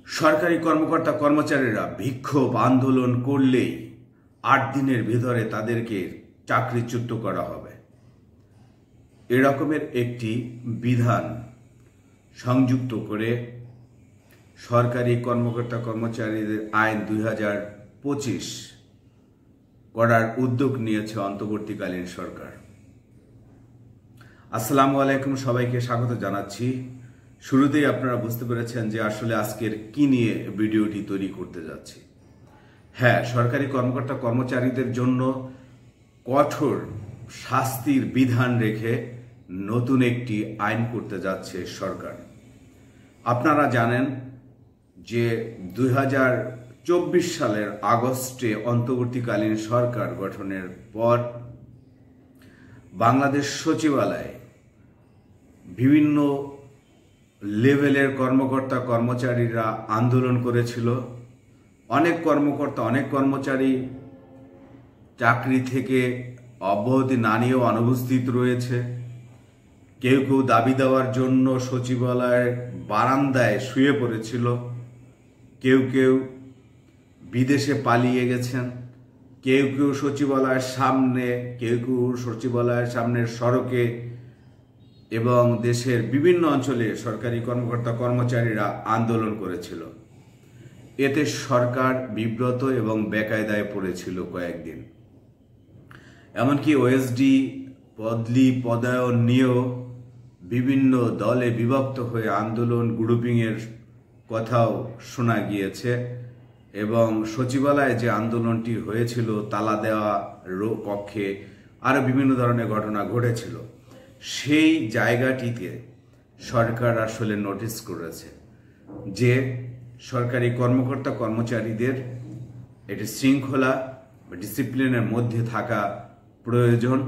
সরকারি কর্মকর্তা কর্মচারীরা বিক্ষোভ আন্দোলন করলেই ৮ দিনের ভিতরে তাদেরকে চাকরিচ্যুত করা হবে, এরকমের একটি বিধান সংযুক্ত করে সরকারি কর্মকর্তা কর্মচারীদের আইন ২০২৫ করার উদ্যোগ নিয়েছে অন্তর্বর্তীকালীন সরকার। আসসালামু আলাইকুম, সবাইকে স্বাগত জানাচ্ছি। শুরুতেই আপনারা বুঝতে পেরেছেন যে আসলে আজকের কি নিয়ে ভিডিওটি তৈরি করতে যাচ্ছি। হ্যাঁ, সরকারি কর্মকর্তা কর্মচারীদের জন্য কঠোর শাস্তির বিধান রেখে নতুন একটি আইন করতে যাচ্ছে সরকার। আপনারা জানেন যে ২০২৪ সালের আগস্টে অন্তর্বর্তীকালীন সরকার গঠনের পর বাংলাদেশ সচিবালয়ে বিভিন্ন লেভেলের কর্মকর্তা কর্মচারীরা আন্দোলন করেছিল। অনেক কর্মচারী চাকরি থেকে অব্যাহতি না নিয়েও অনুপস্থিত রয়েছে। কেউ কেউ দাবি দেওয়ার জন্য সচিবালয়ের বারান্দায় শুয়ে পড়েছিল, কেউ কেউ বিদেশে পালিয়ে গেছেন, কেউ কেউ সচিবালয়ের সামনের সড়কে এবং দেশের বিভিন্ন অঞ্চলে সরকারি কর্মকর্তা কর্মচারীরা আন্দোলন করেছিল। এতে সরকার বিব্রত এবং বেকায়দায় পড়েছিল কয়েকদিন। এমনকি ওএসডি বদলি পদায়ন নিয়েও বিভিন্ন দলে বিভক্ত হয়ে আন্দোলন গ্রুপিংয়ের কথাও শোনা গিয়েছে এবং সচিবালয়ে যে আন্দোলনটি হয়েছিল তালা দেওয়া কক্ষে আরও বিভিন্ন ধরনের ঘটনা ঘটেছিল। সেই জায়গাটিতে সরকার আসলে নোটিস করেছে যে সরকারি কর্মকর্তা কর্মচারীদের একটি শৃঙ্খলা বা ডিসিপ্লিনের মধ্যে থাকা প্রয়োজন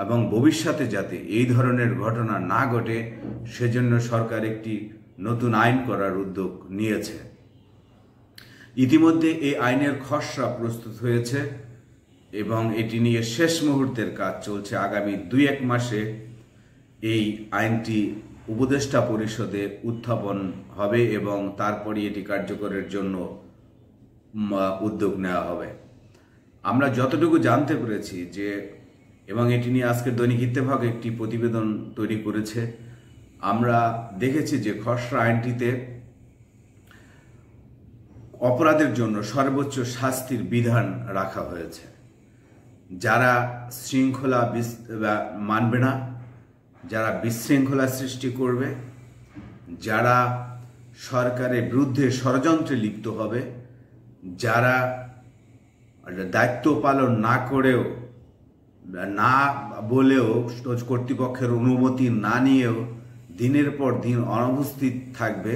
এবং ভবিষ্যতে যাতে এই ধরনের ঘটনা না ঘটে সেজন্য সরকার একটি নতুন আইন করার উদ্যোগ নিয়েছে। ইতিমধ্যে এই আইনের খসড়া প্রস্তুত হয়েছে এবং এটি নিয়ে শেষ মুহূর্তের কাজ চলছে। আগামী ২-১ মাসে এই আইনটি উপদেষ্টা পরিষদে উত্থাপন হবে এবং তারপরে এটি কার্যকরের জন্য উদ্যোগ নেওয়া হবে। আমরা যতটুকু জানতে পেরেছি যে এবং এটি নিয়ে আজকের দৈনিক ইত্তেফাক একটি প্রতিবেদন তৈরি করেছে, আমরা দেখেছি যে খসড়া আইনটিতে অপরাধের জন্য সর্বোচ্চ শাস্তির বিধান রাখা হয়েছে। যারা শৃঙ্খলা মানবে না, যারা বিশৃঙ্খলা সৃষ্টি করবে, যারা সরকারের বিরুদ্ধে ষড়যন্ত্রে লিপ্ত হবে, যারা দায়িত্ব পালন না করেও না বলেও কর্তৃপক্ষের অনুমতি না নিয়েও দিনের পর দিন অনুপস্থিত থাকবে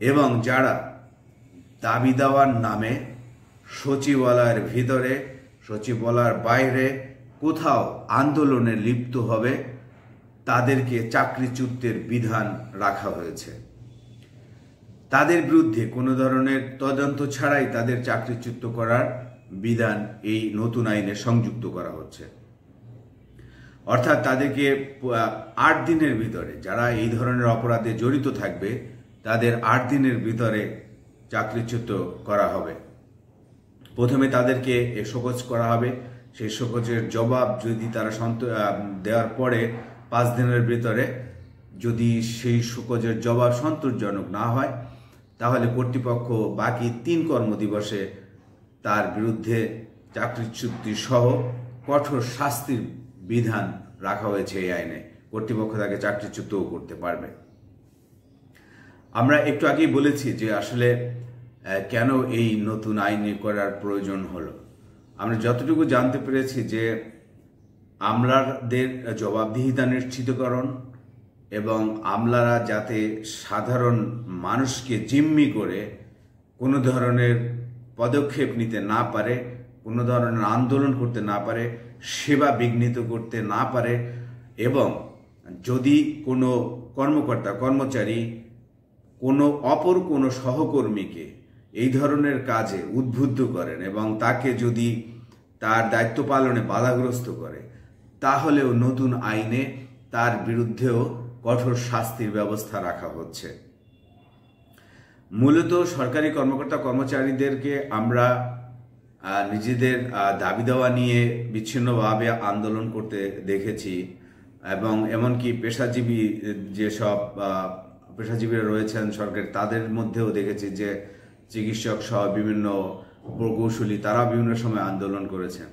এবং যারা দাবি দেওয়ার নামে সচিবালয়ের ভিতরে সচিবালয়ের বাইরে কোথাও আন্দোলনে লিপ্ত হবে তাদেরকে চাকরিচ্যুতের বিধান রাখা হয়েছে। তাদের বিরুদ্ধে কোনো ধরনের তদন্ত ছাড়াই তাদের চাকরিচ্যুত করার বিধান এই নতুন আইনে সংযুক্ত করা হচ্ছে। অর্থাৎ তাদেরকে ৮ দিনের ভিতরে, যারা এই ধরনের অপরাধে জড়িত থাকবে তাদের ৮ দিনের ভিতরে চাকরিচ্যুত করা হবে। প্রথমে তাদেরকে শোকজ করা হবে। সেই শোকজের জবাব যদি তারা দেওয়ার পরে ৫ দিনের ভিতরে যদি সেই শোকজের জবাব সন্তোষজনক না হয় তাহলে কর্তৃপক্ষ বাকি ৩ কর্মদিবসে তার বিরুদ্ধে চাকরিচ্যুতি সহ কঠোর শাস্তির বিধান রাখা হয়েছে এই আইনে। কর্তৃপক্ষ তাকে চাকরিচ্যুতও করতে পারবে। আমরা একটু আগেই বলেছি যে আসলে কেন এই নতুন আইন করার প্রয়োজন হলো। আমরা যতটুকু জানতে পেরেছি যে আমলাদের জবাবদিহিতা নিশ্চিতকরণ এবং আমলারা যাতে সাধারণ মানুষকে জিম্মি করে কোনো ধরনের পদক্ষেপ নিতে না পারে, কোনো ধরনের আন্দোলন করতে না পারে, সেবা বিঘ্নিত করতে না পারে এবং যদি কোনো কর্মকর্তা কর্মচারী অপর কোনো সহকর্মীকে এই ধরনের কাজে উদ্বুদ্ধ করেন এবং তাকে যদি তার দায়িত্ব পালনে বাধাগ্রস্ত করে তাহলেও নতুন আইনে তার বিরুদ্ধেও কঠোর শাস্তির ব্যবস্থা রাখা হচ্ছে। মূলত সরকারি কর্মকর্তা কর্মচারীদেরকে আমরা নিজেদের দাবি দেওয়া নিয়ে বিচ্ছিন্নভাবে আন্দোলন করতে দেখেছি, এবং এমনকি পেশাজীবীরা রয়েছেন সরকারি, তাদের মধ্যেও দেখেছি যে চিকিৎসক সহ বিভিন্ন প্রকৌশলী তারা বিভিন্ন সময় আন্দোলন করেছেন।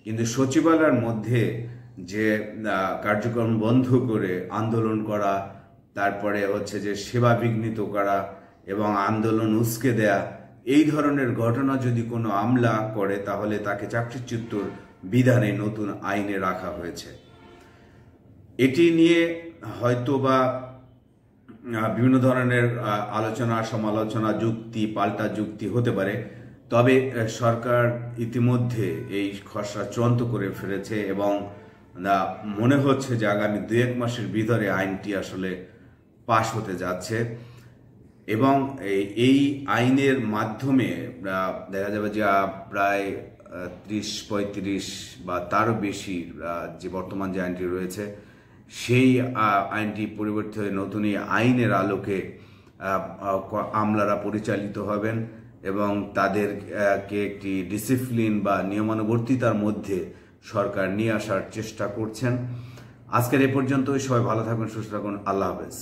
কিন্তু সচিবালয়ের মধ্যে যে কার্যক্রম বন্ধ করে আন্দোলন করা, তারপরে হচ্ছে যে সেবা বিঘ্নিত করা এবং আন্দোলন উস্কে দেয়া, এই ধরনের ঘটনা যদি কোনো আমলা করে তাহলে তাকে চাকরিচ্যুতর বিধানে নতুন আইনে রাখা হয়েছে। এটি নিয়ে হয়তোবা বিভিন্ন ধরনের আলোচনা সমালোচনা, যুক্তি পাল্টা যুক্তি হতে পারে, তবে সরকার ইতিমধ্যে এই খসড়া চূড়ান্ত করে ফেলেছে এবং মনে হচ্ছে যে আগামী 2-1 মাসের ভিতরে আইনটি আসলে পাশ হতে যাচ্ছে, এবং এই আইনের মাধ্যমে দেখা যাবে যে প্রায় 30-35 বা তারও বেশি যে বর্তমান যে আইনটি রয়েছে সেই আইনটি পরিবর্তিত হয়ে নতুন এই আইনের আলোকে আমলারা পরিচালিত হবেন এবং তাদেরকে একটি ডিসিপ্লিন বা নিয়মানুবর্তিতার মধ্যে সরকার নিয়ে আসার চেষ্টা করছেন। আজকের এ পর্যন্তই। সবাই ভালো থাকুন, সুস্থ থাকুন। আল্লাহ হাফেজ।